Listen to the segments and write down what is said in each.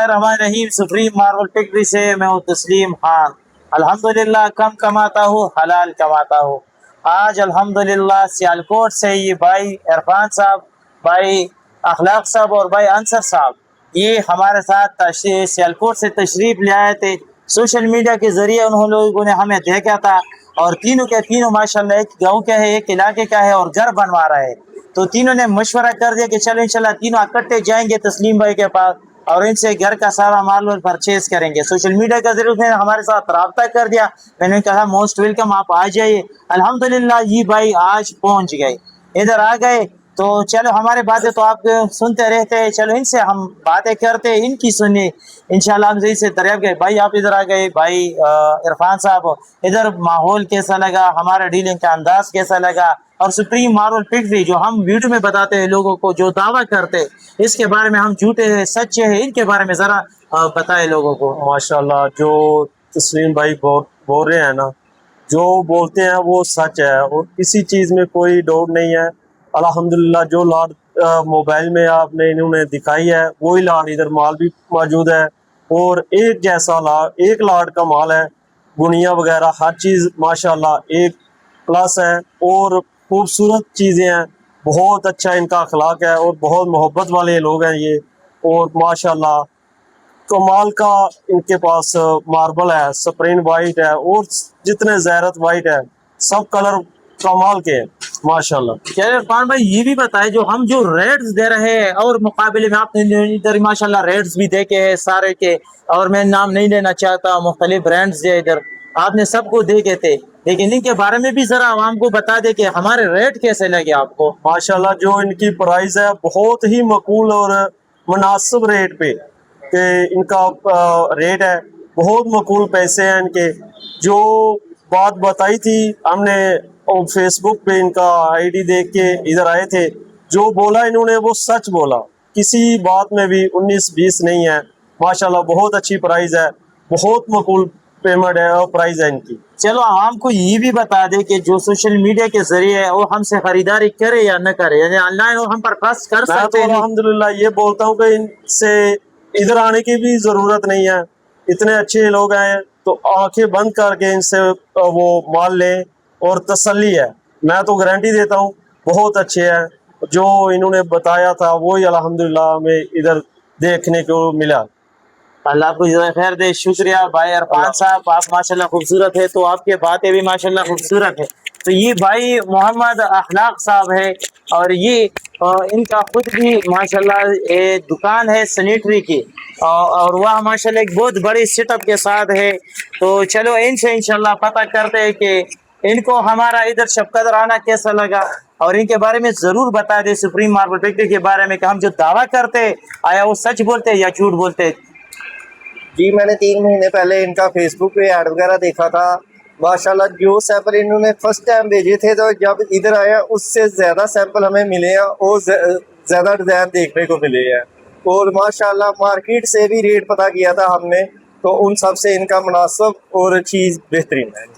बिस्मिल्लाहिर्रहमानिर्रहीम। Supreme marble factory से मैं हूँ तस्लीम खान। अल्हम्दुलिल्लाह कम कमाता हूँ, हलाल कमाता हूँ। आज अल्हम्दुलिल्लाह सियालकोट से ये भाई इरफान साहब, भाई अखलाक साहब और भाई अंसर साहब ये हमारे साथ सियालकोट से तशरीफ ले आए थे। सोशल मीडिया के ज़रिए उन लोगों ने हमें देखा था और तीनों के तीनों माशाल्लाह एक गांव का है, एक इलाके का है और घर बनवा रहा है। तो तीनों ने मशवरा कर दिया कि चलो इंशाल्लाह तीनों इकट्ठे जाएंगे तस्लीम भाई के पास और इनसे घर का सारा माल वाल परचेज करेंगे। सोशल मीडिया का जरिए उसने हमारे साथ रब्ता कर दिया। मैंने कहा मोस्ट वेलकम, आप आ जाइए। अल्हम्दुलिल्लाह ये भाई आज पहुंच गए, इधर आ गए। तो चलो हमारे बातें तो आप सुनते रहते हैं, चलो इनसे हम बातें करते, इनकी सुनी इंशाल्लाह हम सही से दरियाफ्त गए। भाई आप इधर आ गए, भाई इरफान साहब इधर माहौल कैसा लगा, हमारा डीलिंग का अंदाज कैसा लगा, और सुप्रीम मार्बल फैक्ट्री जो हम वीडियो में बताते हैं लोगों को, जो दावा करते हैं इसके बारे में हम झूठे हैं सच्चे हैं, इनके बारे में जरा बताए लोगों को। माशाल्लाह जो तस्लीम भाई बोल रहे हैं ना, जो बोलते हैं वो सच है और किसी चीज़ में कोई डाउट नहीं है। अल्हम्दुलिल्लाह जो लाड मोबाइल में आपने इन्होंने दिखाई है वही लाड इधर माल भी मौजूद है और एक जैसा लाड, एक लाड का माल है। गुनिया वगैरह हर चीज़ माशाल्लाह एक क्लास है और खूबसूरत चीज़ें हैं। बहुत अच्छा इनका अखलाक है और बहुत मोहब्बत वाले लोग हैं ये। और माशाल्लाह कमाल का इनके पास मार्बल है, स्प्रीन वाइट है और जितने ज़ैरत वाइट है सब कलर कमाल के हैं माशाल्लाह। चलिए इरफान भाई ये भी बताए जो हम जो रेट्स दे रहे हैं और मुकाबले में आपने इधर माशाल्लाह रेट्स भी देखे हैं सारे के, और मैं नाम नहीं लेना चाहता, मुख्तलिफ ब्रांड्स जो इधर आपने सबको देखे थे, लेकिन इनके बारे में भी जरा आवाम को बता दे कि हमारे रेट कैसे लगे आपको। माशाल्लाह जो इनकी प्राइस है बहुत ही मकबूल और मुनासिब रेट पे कि इनका रेट है, बहुत मकबूल पैसे हैं इनके। जो बात बताई थी हमने और फेसबुक पे इनका आईडी देख के इधर आए थे, जो बोला इन्होंने वो सच बोला, किसी बात में भी 19-20 नहीं है। माशाल्लाह बहुत अच्छी प्राइस है, बहुत मकबूल पेमेंट है और प्राइस है इनकी। चलो हमको ये भी बता दे कि जो सोशल मीडिया के जरिए वो हमसे खरीदारी करे या न करे, यानी ऑनलाइन वो हम पर ट्रस्ट कर मैं सकते तो हैं। अल्हम्दुलिल्लाह ये बोलता हूँ कि इनसे इधर आने की भी ज़रूरत नहीं है, इतने अच्छे लोग हैं तो आंखें बंद करके इनसे वो माल लें और तसल्ली है। मैं तो गारंटी देता हूँ बहुत अच्छे हैं, जो इन्होंने बताया था वही अल्हम्दुलिल्लाह हमें इधर देखने को मिला। अल्लाह आपको जज़ाए खैर दे। शुक्रिया भाई इरफान साहब, आप माशाल्लाह खूबसूरत है तो आपके बातें भी माशाल्लाह खूबसूरत है। तो ये भाई मोहम्मद अखलाक साहब है और ये इनका खुद भी माशाल्लाह दुकान है सैनिटरी की और वह माशाल्लाह एक बहुत बड़ी सेटअप के साथ है। तो चलो इनसे इंशाल्लाह पता करते हैं कि इनको हमारा इधर शबकदर आना कैसा लगा और इनके बारे में ज़रूर बता दे सुप्रीम मार्बल फैक्ट्री के बारे में कि हम जो दावा करते आया वो सच बोलते या झूठ बोलते। जी मैंने 3 महीने पहले इनका फेसबुक पे ऐड वगैरह देखा था। माशाल्लाह जो सैंपल इन्होंने फर्स्ट टाइम भेजे थे तो जब इधर आया उससे ज़्यादा सैंपल हमें मिले हैं और ज़्यादा डिज़ाइन देखने को मिले हैं। और माशाल्लाह मार्केट से भी रेट पता किया था हमने, तो उन सब से इनका मुनासिब और चीज़ बेहतरीन है।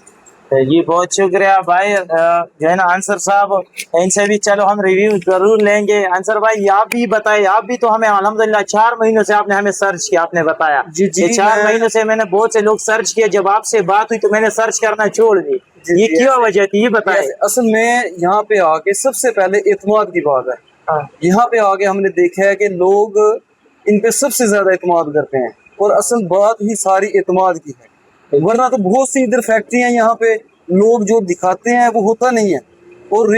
जी बहुत शुक्रिया भाई जो है ना अंसर साहब, इनसे भी चलो हम रिव्यू जरूर लेंगे। अंसर भाई आप भी बताइए, आप भी तो हमें अल्हम्दुलिल्लाह 4 महीनों से आपने हमें सर्च किया, आपने बताया जी जी 4 महीनों से मैंने बहुत से लोग सर्च किए, जब आपसे बात हुई तो मैंने सर्च करना छोड़ दी, ये क्यों वजह थी ये बताए। असल में यहाँ पे आके सबसे पहले एतमाद की बात है। यहाँ पे आके हमने देखा है कि लोग इन पे सबसे ज्यादा एतमाद करते हैं और असल बात ही सारी एतमाद की है, वरना तो बहुत सी इधर फैक्ट्रियां यहाँ पे लोग जो दिखाते हैं वो होता नहीं है और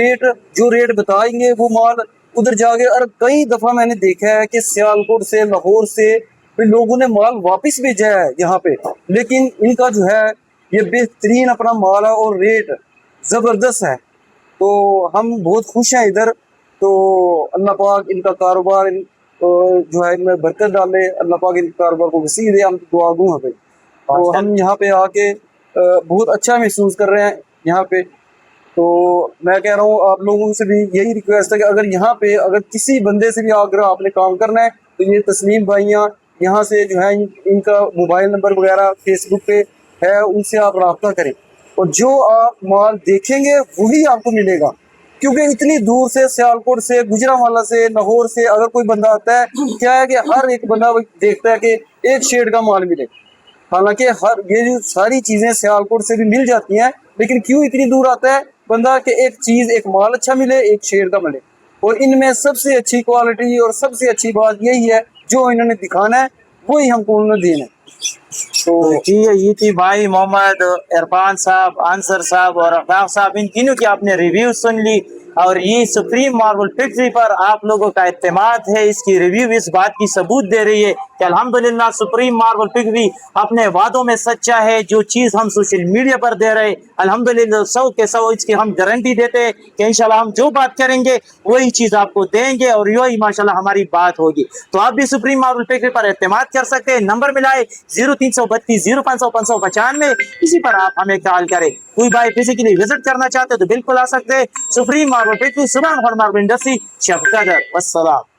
जो रेट बताएंगे वो माल उधर जाके। और कई दफा मैंने देखा है कि सियालकोट से लाहौर से फिर लोगों ने माल वापस भेजा है यहाँ पे, लेकिन इनका जो है ये बेहतरीन अपना माल है और रेट ज़बरदस्त है। तो हम बहुत खुश हैं इधर। तो अल्लाह पाक इनका कारोबार जो है इनमें बरकत डाले, अल्लाह पाक इनके कारोबार को वसीअत दे, हम दुआ गो हैं भाई। तो हम यहाँ पे आके बहुत अच्छा महसूस कर रहे हैं यहाँ पे। तो मैं कह रहा हूँ आप लोगों से भी यही रिक्वेस्ट है कि अगर यहाँ पे अगर किसी बंदे से भी अगर आपने काम करना है तो ये तस्लीम भाइयाँ यहाँ से जो है इनका मोबाइल नंबर वगैरह फेसबुक पे है, उनसे आप रब्ता करें और जो आप माल देखेंगे वही आपको मिलेगा। क्योंकि इतनी दूर से सियालकोट से गुजरांवाला से लाहौर से अगर कोई बंदा आता है, क्या है कि हर एक बंदा देखता है कि एक शेड का माल मिले। हालांकि हर ये जो सारी चीजें सियालकोट से भी मिल जाती हैं, लेकिन क्यों इतनी दूर आता है बंदा कि एक चीज, एक माल अच्छा मिले, एक शेड का मिले। और इनमें सबसे अच्छी क्वालिटी और सबसे अच्छी बात यही है जो इन्होंने दिखाना है वही हमको उन्होंने देना है। तो ये थी भाई मोहम्मद इरफान साहब, आंसर साहब और अफ्ताब साहब, इन तीनों की आपने रिव्यू सुन ली। और ये सुप्रीम मार्बल फैक्ट्री पर आप लोगों का इत्तेमाद है, इसकी रिव्यू इस बात की सबूत दे रही है कि अल्हम्दुलिल्लाह सुप्रीम मार्बल फैक्ट्री अपने वादों में सच्चा है। जो चीज़ हम सोशल मीडिया पर दे रहे अल्हम्दुलिल्लाह 100 के 100 इसकी हम गारंटी देते हैं कि इंशाल्लाह हम जो बात करेंगे वही चीज़ आपको देंगे और यही माशाल्लाह हमारी बात होगी। तो आप भी सुप्रीम मार्बल फैक्ट्री पर इत्तेमाद कर सकते हैं। नंबर मिलाए 0332 0500 595, इसी पर आप हमें कॉल करें। कोई भाई फिजिकली विजिट करना चाहते तो बिल्कुल आ सकते हैं। सुप्रीम मार्बल फैक्ट्री, सुभान मार्बल इंडस्ट्री, शफकदर। वस्सलाम।